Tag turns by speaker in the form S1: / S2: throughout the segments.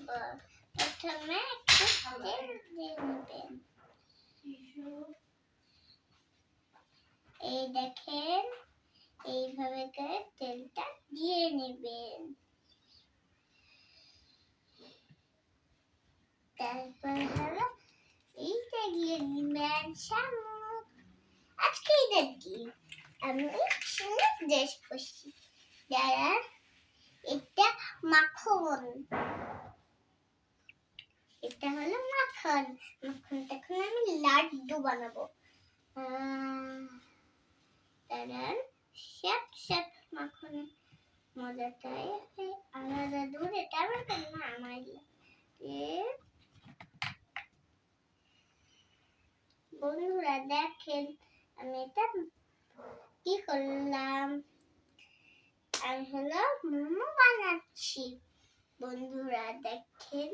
S1: প্রথমে একটু তেল দিয়ে নেবেন। এই দেখেন, এইভাবে করে তেলটা দিয়ে নেবেন। তারপর হলো এইটা দিয়ে দিবেন চামচ। আজকে এটা দিই আমি ড্রেস পরছি, যারা এটা মাখন, এটা হলো মাখন। মাখনটা এখন আমি লাড্ডু বানাবো। দাঁড়ান, সব মাখনের মজাটাই আলাদা। দূর এটা আমার না, আমার বন্ধুরা দেখেন আমি এটা কি করলাম, আমি হলো মোমো বানাচ্ছি। বন্ধুরা দেখেন,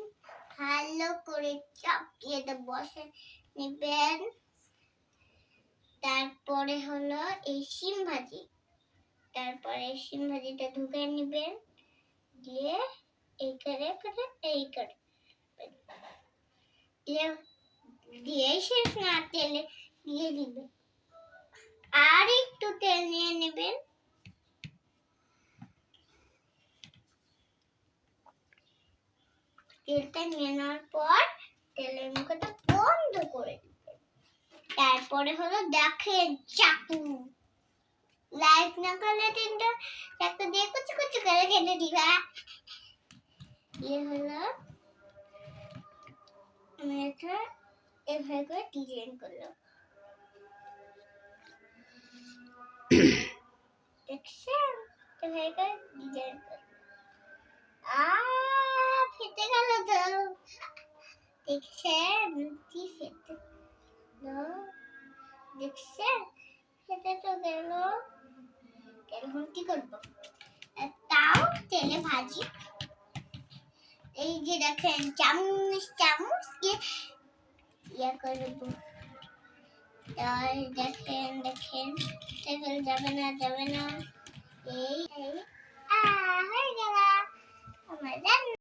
S1: ভালো করে চাপিয়ে বসে নেবেন। তারপরে হলো এই শিম ভাজি, তারপরে শিম ভাজিটা ঢুকে নেবেন, দিয়ে এই করে দিয়ে শেষ না, তেলে দিয়ে দিবেন। আর একটু তেল নিয়ে নেবেন, তেলটা নিয়ে নেওয়ার পর তেলের মুখটা বন্ধ করে দিবেন। তারপরে হলো দেখেন চাকু, লাইট না করলে তিনটা চাকু দিয়ে কুচি কুচি করে কেটে দিবা। হলো আমি এটা এভাবে করে ডিজাইন করলাম, দেখছেন? এভাবে করে ডিজাইন করলাম। ফেটে গেল তো, দেখছেন কি ফেটে দেখছেন, ফেটে তো গেল। এখন কি করবো, তাও তেলে ভাজি। এই যে দেখেন চামচ দিয়ে ইয়া করবো। দেখেন তেল যাবে না। এই হয়ে গেল আমার